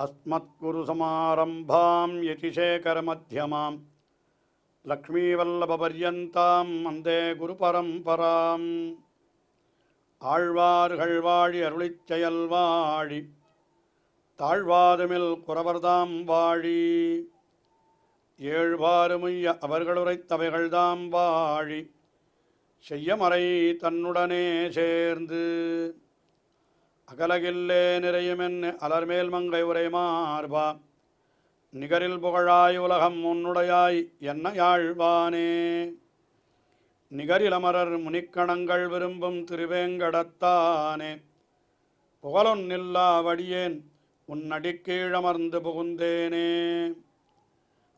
अस्मत्कुरुसमारम्भां यतिशेखरमध्यमां लक्ष्मीवल्लभपर्यन्तां वन्दे गुरुपरम्पराम् ஆழ்வார்கள் வாழி அருளிச் செயல் வாழி தாழ்வாதுமில் குறவர்தாம் வாழி ஏழ்வாறுமுய்ய அவர்களுரைத்தவைகள்தாம் வாழி செய்யமறை தன்னுடனே சேர்ந்து அகலகில்லே நிறையுமென்னு அலர்மேல் மங்கை உரை மார்பா நிகரில் புகழாய் உலகம் உன்னுடையாய் என்ன யாழ்வானே நிகரிலமரர் முனிக்கணங்கள் விரும்பும் திருவேங்கடத்தானே புகழொன்னில்லா வடியேன் உன்னடிக்கீழமர்ந்து புகுந்தேனே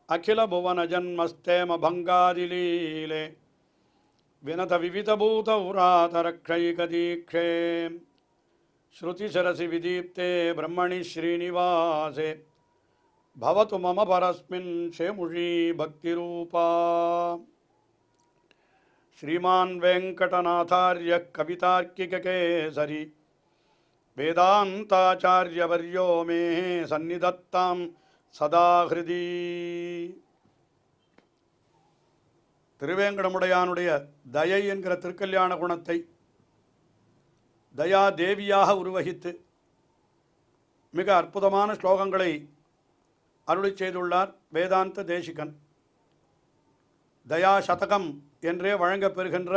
அகில புவன ஜன்மஸ்தேம பங்காதிலீலே வினத விவிதபூத உராதரக்ஷைகதீக்ஷே ஸ்ருதிசரசி விதீப்தே பிரம்மணி ஸ்ரீனிவாசே பவது மம பரஸ்மின் ஷேமுஷி பக்திரூபா. श्रीमान् वेङ्कटनाथार्य कवितार्किककेसरी वेदान्ताचार्यवर्यो मे सन्निधत्तां सदा हृदि. திருவேங்கடமுடையானுடைய தயை என்கிற திருக்கல்யாண குணத்தை தயா தேவியாக உருவகித்து மிக அற்புதமான ஸ்லோகங்களை அருளிச் செய்துள்ளார் வேதாந்த தேசிகன். தயா சதகம் என்றே வழங்கப்பெறுகின்ற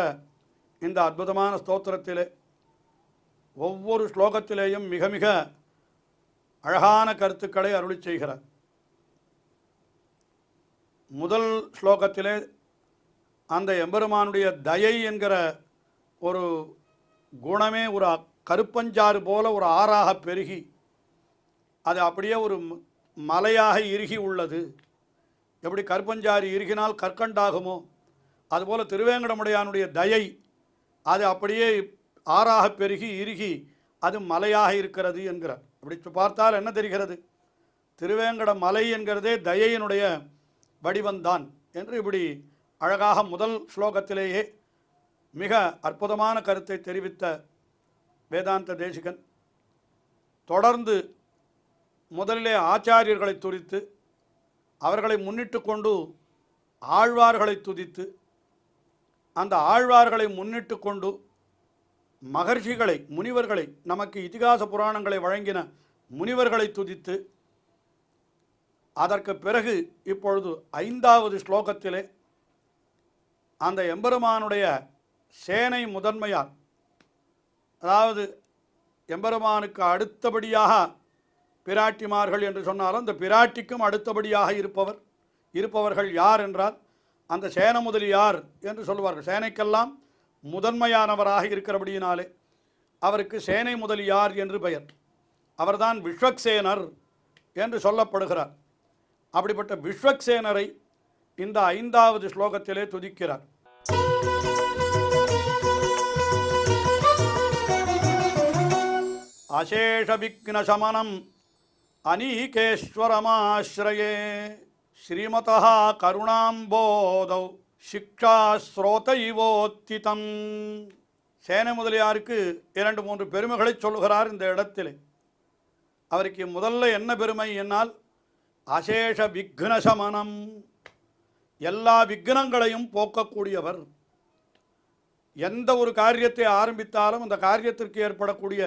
இந்த அற்புதமான ஸ்தோத்திரத்திலே ஒவ்வொரு ஸ்லோகத்திலேயும் மிக மிக அழகான கருத்துக்களை அருளிச் செய்கிறார். முதல் ஸ்லோகத்திலே அந்த எம்பெருமானுடைய தயை என்கிற ஒரு குணமே ஒரு கருப்பஞ்சாறு போல ஒரு ஆறாக பெருகி அது அப்படியே ஒரு மலையாக இறுகி உள்ளது. எப்படி கருப்பஞ்சாறு இறுகினால் கற்கண்டாகுமோ அதுபோல் திருவேங்கடமுடையானுடைய தயை அது அப்படியே ஆறாக பெருகி இறுகி அது மலையாக இருக்கிறது என்கிறார். அப்படி பார்த்தால் என்ன தெரிகிறது? திருவேங்கட மலை என்கிறதே தயையினுடைய வடிவந்தான் என்று இப்படி அழகாக முதல் ஸ்லோகத்திலேயே மிக அற்புதமான கருத்தை தெரிவித்த வேதாந்த தேசிகன் தொடர்ந்து முதலிலே ஆச்சாரியர்களை துதித்து அவர்களை முன்னிட்டு கொண்டு ஆழ்வார்களை துதித்து அந்த ஆழ்வார்களை முன்னிட்டு கொண்டு மகர்ஷிகளை முனிவர்களை நமக்கு இதிகாச புராணங்களை வழங்கின முனிவர்களை துதித்து அதற்கு பிறகு இப்பொழுது 5வது ஸ்லோகத்திலே அந்த எம்பெருமானுடைய சேனை முதன்மையார், அதாவது எம்பெருமானுக்கு அடுத்தபடியாக பிராட்டிமார்கள் என்று சொன்னாலும் அந்த பிராட்டிக்கும் அடுத்தபடியாக இருப்பவர்கள் யார் என்றால் அந்த சேன முதலியார் என்று சொல்லுவார்கள். சேனைக்கெல்லாம் முதன்மையானவராக இருக்கிறபடியினாலே அவருக்கு சேனை முதலியார் என்று பெயர். அவர்தான் விஸ்வக்சேனர் என்று சொல்லப்படுகிறார். அப்படிப்பட்ட விஸ்வக்சேனரை இந்த 5வது ஸ்லோகத்திலே துதிக்கிறார். அசேஷ விக்ன சமனம் அநீகேஸ்வரமாஸ்ரயே ஸ்ரீமதः கருணாம்போதௌ சிக்ஷாஸ்ரோத இவோத்திதம். சேனை முதலியாருக்கு 2-3 பெருமைகளை சொல்லுகிறார் இந்த இடத்திலே. அவருக்கு முதல்ல என்ன பெருமை என்னால் அசேஷ விக்ன சமனம், எல்லா விக்னங்களையும் போக்கக்கூடியவர். எந்த ஒரு காரியத்தை ஆரம்பித்தாலும் அந்த காரியத்திற்கு ஏற்படக்கூடிய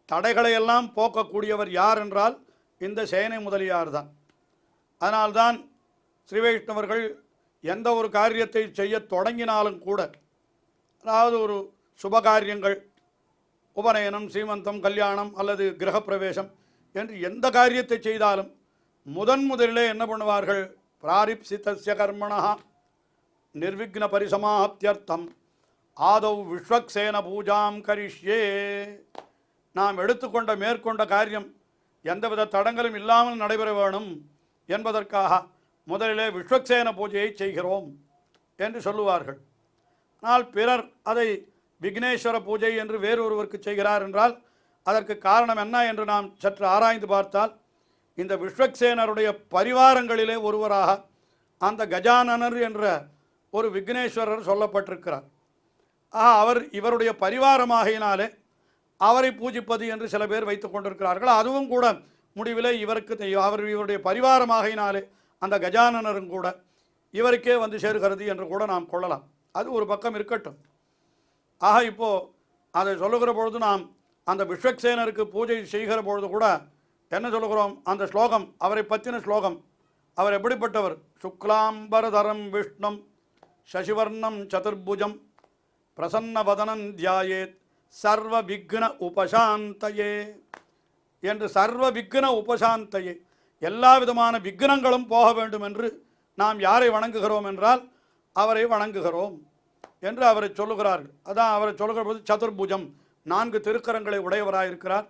தடைகளையெல்லாம் போக்கக்கூடியவர் யார் என்றால் இந்த சேனை முதலியார் தான். அதனால்தான் ஸ்ரீ வைஷ்ணவர்கள் எந்த ஒரு காரியத்தை செய்ய தொடங்கினாலும் கூட, அதாவது ஒரு சுபகாரியங்கள் உபநயனம் சீமந்தம் கல்யாணம் அல்லது கிரகப்பிரவேசம் என்று எந்த காரியத்தை செய்தாலும் முதலிலே என்ன பண்ணுவார்கள்? பிராரிப்சிதஸ்ய கர்மணா நிர்விக்ன பரிசமாப்தியர்த்தம் ஆதௌ விஸ்வக்சேன பூஜாம் கரிஷ்யே. நாம் எடுத்துக்கொண்ட மேற்கொண்ட காரியம் எந்தவித தடங்களும் இல்லாமல் நடைபெற வேணும் என்பதற்காக முதலிலே விஸ்வக்சேன பூஜையை செய்கிறோம் என்று சொல்லுவார்கள். ஆனால் பிறர் அதை விக்னேஸ்வர பூஜை என்று வேறொருவருக்கு செய்கிறார் என்றால் அதற்கு காரணம் என்ன என்று நாம் சற்று ஆராய்ந்து பார்த்தால் இந்த விஸ்வக்சேனருடைய பரிவாரங்களிலே ஒருவராக அந்த கஜானனர் என்ற ஒரு விக்னேஸ்வரர் சொல்லப்பட்டிருக்கிறார். அவர் இவருடைய பரிவாரமாகினாலே அவரை பூஜிப்பது என்று சில பேர் வைத்து கொண்டிருக்கிறார்கள். அதுவும் கூட முடிவில் இவருடைய பரிவாரமாகினாலே அந்த கஜானனரும் கூட இவருக்கே வந்து சேருகிறது என்று கூட நாம் கொள்ளலாம். அது ஒரு பக்கம் இருக்கட்டும். ஆக இப்போது அதை சொல்லுகிற பொழுது நாம் அந்த விஸ்வக்சேனருக்கு பூஜை செய்கிற பொழுது கூட என்ன சொல்லுகிறோம்? அந்த ஸ்லோகம், அவரை பற்றின ஸ்லோகம். அவர் எப்படிப்பட்டவர்? சுக்லாம்பரதரம் விஷ்ணம் சசிவர்ணம் சதுர்புஜம் பிரசன்னவதனம் தியாயேத் சர்வ விக்ன உபசாந்தயே என்று, சர்வ விக்ன உபசாந்தையே, எல்லா விதமான விக்னங்களும் போக வேண்டும் என்று நாம் யாரை வணங்குகிறோம் என்றால் அவரை வணங்குகிறோம் என்று அவரை சொல்லுகிறார்கள். அதான் அவரை சொல்லுகிற போது சதுர்புஜம், 4 திருக்கரங்களை உடையவராயிருக்கிறார்,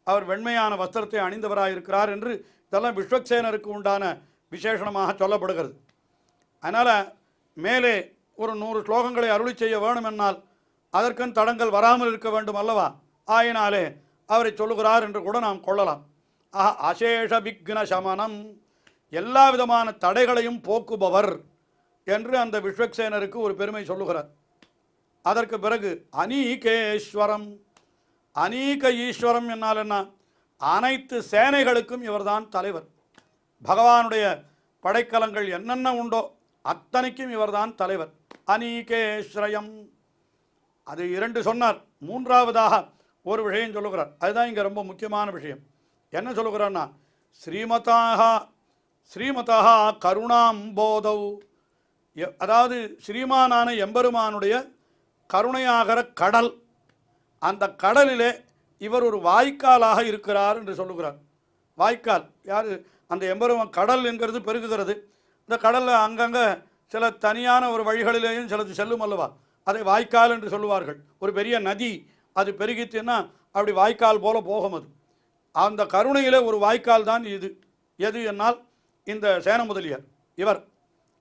அவர் வெண்மையான வஸ்திரத்தை அணிந்தவராயிருக்கிறார் என்று இதெல்லாம் விஸ்வக்சேனருக்கு உண்டான விசேஷணமாக சொல்லப்படுகிறது. அதனால் மேலே ஒரு 100 ஸ்லோகங்களை அருளி செய்ய வேணுமென்னால் அதற்கும் தடங்கள் வராமல் இருக்க வேண்டும் அல்லவா? ஆயினாலே அவரை சொல்லுகிறார் என்று கூட நாம் கொள்ளலாம். அசேஷ விக்ன சமனம், எல்லா விதமான தடைகளையும் போக்குபவர் என்று அந்த விஸ்வக்சேனருக்கு ஒரு பெருமை சொல்லுகிறார். அதற்கு பிறகு அநீகேஸ்வரம், அநீக ஈஸ்வரம் என்னால் என்ன? அனைத்து சேனைகளுக்கும் இவர்தான் தலைவர். பகவானுடைய படைக்கலங்கள் என்னென்ன உண்டோ அத்தனைக்கும் இவர்தான் தலைவர். அநீகேஸ்வரம், அது 2 சொன்னார். 3வதாக ஒரு விஷயம் சொல்லுகிறார். அதுதான் இங்கே ரொம்ப முக்கியமான விஷயம். என்ன சொல்லுகிறார்னா, ஸ்ரீமதாக கருணாம்போதவ், அதாவது ஸ்ரீமானான எம்பெருமானுடைய கருணையாகிற கடல், அந்த கடலிலே இவர் ஒரு வாய்க்காலாக இருக்கிறார் என்று சொல்லுகிறார். வாய்க்கால் யார்? அந்த எம்பெருமான். கடல் என்கிறது பெருகுகிறது. இந்த கடலில் அங்கங்கே சில தனியான ஒரு வழிகளிலேயும் சிலது செல்லும் அல்லவா, அதை வாய்க்கால் என்று சொல்லுவார்கள். ஒரு பெரிய நதி அது பெருகிச்சுன்னா அப்படி வாய்க்கால் போல போகும். அது அந்த கருணையிலே ஒரு வாய்க்கால் தான் இது. எது என்னால் இந்த சேன முதலியார் இவர்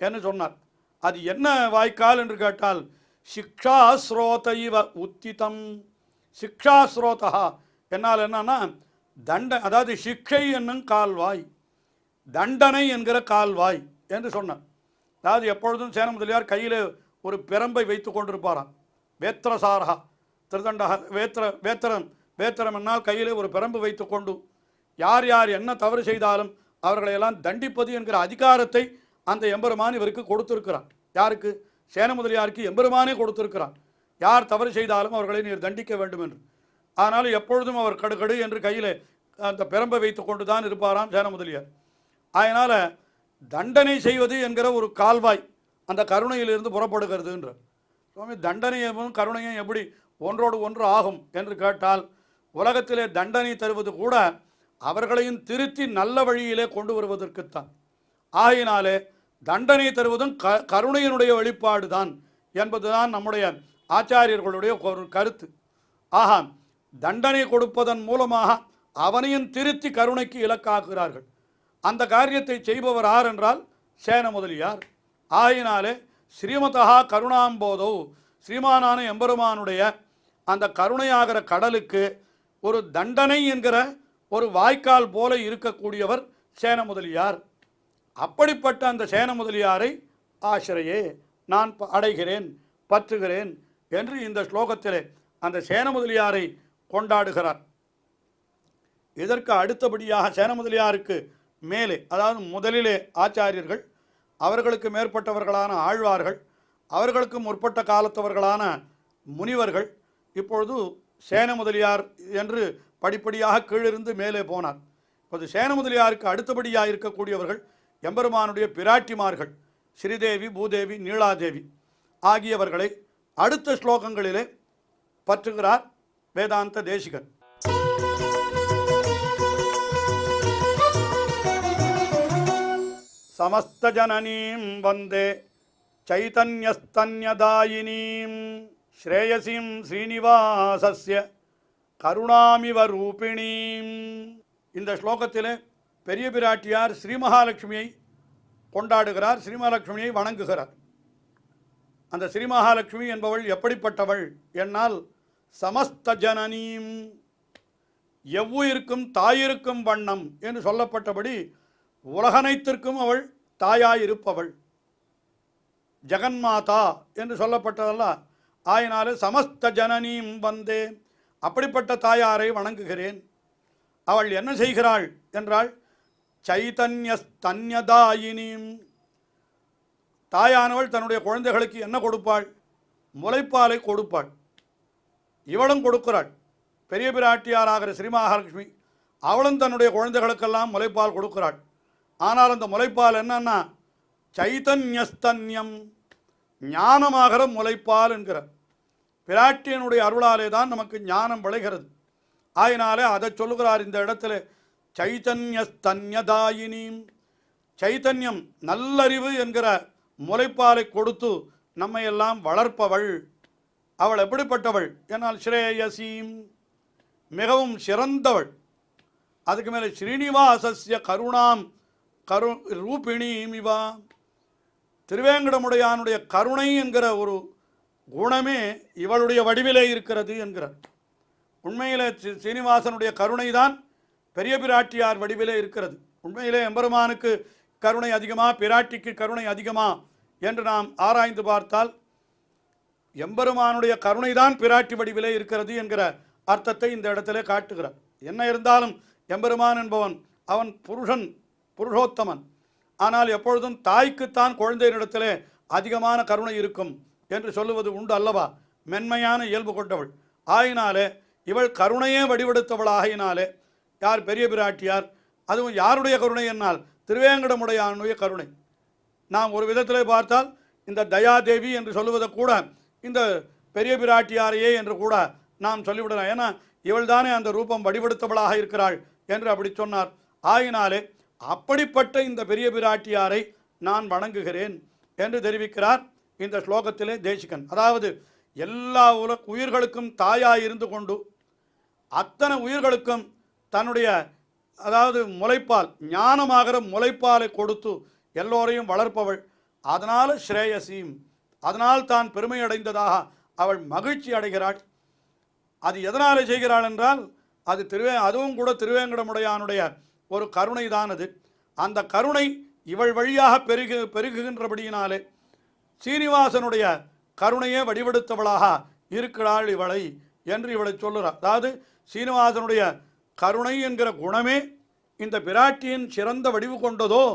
என்ன சொன்னார். அது என்ன வாய்க்கால் என்று கேட்டால், சிக்ஷாஸ்ரோதைவ உத்திதம். சிக்ஷாஸ்ரோதா என்னால் என்னன்னா அதாவது சிக்ஷை என்னும் கால்வாய், தண்டனை என்கிற கால்வாய் என்று சொன்னார். அதாவது எப்பொழுதும் சேன முதலியார் கையில் ஒரு பிரம்பை வைத்து கொண்டிருப்பாராம். வேத்திரசாரா திருதண்டா வேத்திரம் என்னால் கையிலே ஒரு பிரம்பு வைத்து கொண்டு யார் யார் என்ன தவறு செய்தாலும் அவர்களையெல்லாம் தண்டிப்பது என்கிற அதிகாரத்தை அந்த எம்பெருமான் இவருக்கு கொடுத்திருக்கிறான். யாருக்கு? சேன முதலியாருக்கு எம்பெருமானே கொடுத்திருக்கிறான். யார் தவறு செய்தாலும் அவர்களை நீர் தண்டிக்க வேண்டும் என்று. ஆனால் எப்பொழுதும் அவர் கடுகடு என்று கையில் அந்த பிரம்பை வைத்து கொண்டு தான் இருப்பாராம் சேன முதலியார். அதனால் தண்டனை செய்வது என்கிற ஒரு கால்வாய் அந்த கருணையிலிருந்து புறப்படுகிறது என்ற சுவாமி. தண்டனையும் கருணையும் எப்படி ஒன்றோடு ஒன்று ஆகும் என்று கேட்டால், உலகத்திலே தண்டனை தருவது கூட அவர்களையும் திருத்தி நல்ல வழியிலே கொண்டு வருவதற்குத்தான். ஆகினாலே தண்டனை தருவதும் கருணையினுடைய வெளிப்பாடு தான் என்பதுதான் நம்முடைய ஆச்சாரியர்களுடைய ஒரு கருத்து. ஆஹா, தண்டனை கொடுப்பதன் மூலமாக அவனையும் திருத்தி கருணைக்கு இலக்காக்குகிறார்கள். அந்த காரியத்தை செய்பவர் யார் என்றால் சேன முதலியார். ஆகினாலே ஸ்ரீமதா கருணாம்போதோ, ஸ்ரீமானான எம்பெருமானுடைய அந்த கருணையாகிற கடலுக்கு ஒரு தண்டனை என்கிற ஒரு வாய்க்கால் போல இருக்கக்கூடியவர் சேன முதலியார். அப்படிப்பட்ட அந்த சேன முதலியாரை ஆசிரியே நான் அடைகிறேன், பற்றுகிறேன் என்று இந்த ஸ்லோகத்திலே அந்த சேன முதலியாரை கொண்டாடுகிறார். இதற்கு அடுத்தபடியாக சேன முதலியாருக்கு மேலே, அதாவது முதலிலே ஆச்சாரியர்கள், அவர்களுக்கு மேற்பட்டவர்களான ஆழ்வார்கள், அவர்களுக்கு முற்பட்ட காலத்தவர்களான முனிவர்கள், இப்பொழுது சேன முதலியார் என்று படிப்படியாக கீழிருந்து மேலே போனார். இப்போது சேன முதலியாருக்கு அடுத்தபடியாக இருக்கக்கூடியவர்கள் எம்பெருமானுடைய பிராட்டிமார்கள் ஸ்ரீதேவி, பூதேவி, நீலாதேவி ஆகியவர்களை அடுத்த ஸ்லோகங்களிலே பற்றுகிறார் வேதாந்த தேசிகன். சமஸ்த ஜனனீம் வந்தே சைதன்யஸ்தன்யதாயினீம் ஸ்ரேயசீம் ஸ்ரீனிவாசஸ்ய கருணாமிவ ரூபிணீம். இந்த ஸ்லோகத்திலே பெரிய பிராட்டியார் ஸ்ரீ மகாலட்சுமியை கொண்டாடுகிறார், ஸ்ரீ மகாலட்சுமியை வணங்குகிறார். அந்த ஸ்ரீ மகாலட்சுமி என்பவள் எப்படிப்பட்டவள் என்னால், சமஸ்த ஜனனீம், எவ்வுயிருக்கும் தாயிருக்கும் வண்ணம் என்று சொல்லப்பட்டபடி உலகனைத்திற்கும் அவள் தாயாயிருப்பவள், ஜெகன்மாதா என்று சொல்லப்பட்டதல்ல. ஆயினாலே சமஸ்த ஜனனீம் வந்தே, அப்படிப்பட்ட தாயாரை வணங்குகிறேன். அவள் என்ன செய்கிறாள் என்றால் சைதன்ய தன்யதாயினியும், தாயானவள் தன்னுடைய குழந்தைகளுக்கு என்ன கொடுப்பாள்? முலைப்பாலை கொடுப்பாள். இவளும் கொடுக்கிறாள். பெரிய பிராட்டியாராகிற ஸ்ரீ மகாலட்சுமி அவளும் தன்னுடைய குழந்தைகளுக்கெல்லாம் முலைப்பால் கொடுக்கிறாள். ஆனால் அந்த முலைப்பால் என்னன்னா சைதன்யஸ்தன்யம், ஞானமாகிற முலைப்பால் என்கிறார். பிராட்டியனுடைய அருளாலே தான் நமக்கு ஞானம் விளைகிறது. ஆயினாலே அதை சொல்லுகிறார் இந்த இடத்துல. சைதன்யஸ்தன்யதாயினியும், சைத்தன்யம் நல்லறிவு என்கிற முலைப்பாலை கொடுத்து நம்மை எல்லாம் வளர்ப்பவள். அவள் எப்படிப்பட்டவள் என்னால் ஸ்ரேயசீம், மிகவும் சிறந்தவள். அதுக்கு மேலே ஸ்ரீனிவாசஸ்ய கருணாம் ரூபிணீம் இவா, திருவேங்கடமுடையானுடைய கருணை என்கிற ஒரு குணமே இவளுடைய வடிவிலே இருக்கிறது என்கிறார். உண்மையிலே சீனிவாசனுடைய கருணை தான் பெரிய பிராட்டியார் வடிவிலே இருக்கிறது. உண்மையிலே எம்பெருமானுக்கு கருணை அதிகமா, பிராட்டிக்கு கருணை அதிகமா என்று நாம் ஆராய்ந்து பார்த்தால் எம்பெருமானுடைய கருணை தான் பிராட்டி வடிவிலே இருக்கிறது என்கிற அர்த்தத்தை இந்த இடத்திலே காட்டுகிறார். என்ன இருந்தாலும் எம்பெருமான் என்பவன் அவன் புருஷோத்தமன். ஆனால் எப்பொழுதும் தாய்க்குத்தான் குழந்தையினிடத்திலே அதிகமான கருணை இருக்கும் என்று சொல்லுவது உண்டு அல்லவா? மென்மையான இயல்பு கொண்டவள் ஆயினாலே இவள் கருணையே வடிவெடுத்தவளாகினாலே யார்? பெரிய பிராட்டியார். அதுவும் யாருடைய கருணை என்னால் திருவேங்கடமுடையானுடைய கருணை. நாம் ஒரு விதத்திலே பார்த்தால் இந்த தயாதேவி என்று சொல்லுவதை கூட இந்த பெரிய பிராட்டியாரையே என்று கூட நாம் சொல்லிவிடலாம். ஏன்னா இவள் தானே அந்த ரூபம் வடிவெடுத்தவளாக இருக்கிறாள் என்று அப்படி சொன்னார். ஆயினாலே அப்படிப்பட்ட இந்த பெரிய பிராட்டியாரை நான் வணங்குகிறேன் என்று தெரிவிக்கிறார் இந்த ஸ்லோகத்திலே தேசிகன். அதாவது எல்லா உயிர்களுக்கும் தாயாய் இருந்து கொண்டு அத்தனை உயிர்களுக்கும் தன்னுடைய அதாவது முலைப்பால், ஞானமாகிற முலைப்பாலை கொடுத்து எல்லோரையும் வளர்ப்பவள். அதனால் ஸ்ரேயசீம், அதனால் தான் பெருமை அடைந்ததாக அவள் மகிழ்ச்சி அடைகிறாள். அது எதனாலே செய்கிறாள் என்றால் அதுவும் கூட திருவேங்கடமுடையானுடைய ஒரு கருணை தான். அது அந்த கருணை இவள் வழியாக பெருகுகின்றபடியினாலே சீனிவாசனுடைய கருணையே வடிவெடுத்தவளாக இருக்கிறாள் இவளை என்று இவளை சொல்லுறார். அதாவது சீனிவாசனுடைய கருணை என்கிற குணமே இந்த பிராட்டியின் சிறந்த வடிவு கொண்டதோ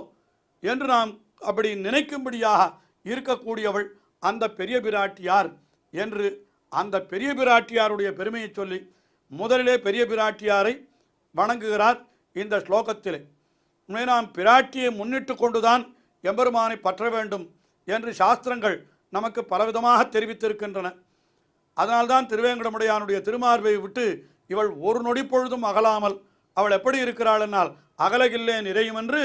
என்று நாம் அப்படி நினைக்கும்படியாக இருக்கக்கூடியவள் அந்த பெரிய பிராட்டியார் என்று அந்த பெரிய பிராட்டியாருடைய பெருமையை சொல்லி முதலிலே பெரிய பிராட்டியாரை வணங்குகிறார் இந்த ஸ்லோகத்திலே. நாம் பிராட்டியை முன்னிட்டு கொண்டுதான் எம்பெருமானை பற்ற வேண்டும் என்று சாஸ்திரங்கள் நமக்கு பலவிதமாக தெரிவித்திருக்கின்றன. அதனால்தான் திருவேங்கடமுடையானுடைய திருமார்பை விட்டு இவள் ஒரு நொடி பொழுதும் அகலாமல் அவள் எப்படி இருக்கிறாள் என்னால் அகலகில்லே நிறையும் என்று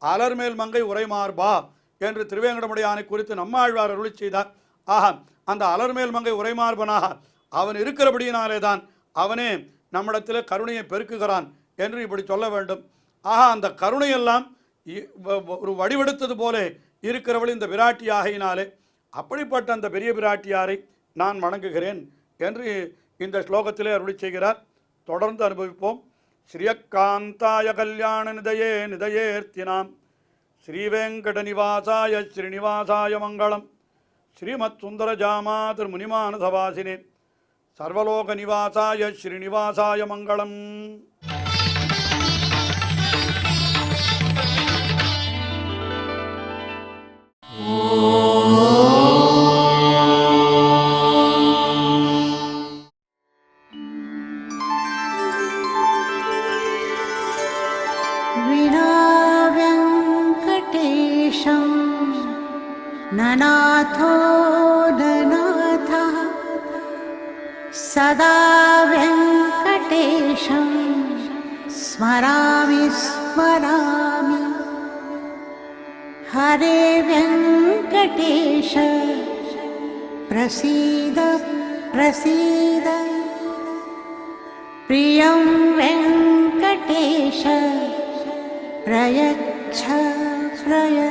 அலர்மேல் மங்கை உரைமார்பா என்று திருவேங்கடமுடையானை குறித்து நம்மாழ்வார் அருளி செய்தார். ஆக அந்த அலர்மேல் மங்கை உரைமார்பனாக அவன் இருக்கிறபடியினாலே தான் அவனே நம்மிடத்தில் கருணையை பெருக்குகிறான் என்று இப்படி சொல்ல வேண்டும். ஆக அந்த கருணையெல்லாம் ஒரு வடிவெடுத்தது போல இருக்கிறவள் இந்த பிராட்டியாகையினாலே அப்படிப்பட்ட அந்த பெரிய பிராட்டியாரை நான் வணங்குகிறேன் என்று இந்த ஸ்லோகத்திலே அருளி செய்கிறார். தொடர்ந்து அனுபவிப்போம். ஸ்ரீயக்காந்தாய கல்யாண நிதயே நிதயேர்த்தினாம் ஸ்ரீவேங்கட நிவாசாய ஸ்ரீனிவாசாய மங்களம். ஸ்ரீமத் சுந்தரஜாமா திருமுனிமானசவாசினே சர்வலோக நிவாசாய ஸ்ரீனிவாசாய மங்களம். ननाथो ननाथः सदा वेङ्कटेशं स्मरामि स्मरामि. हरे वेङ्कटेश प्रसीद प्रसीद. प्रियं वेङ्कटेश प्रयच्छ प्रयच्छ.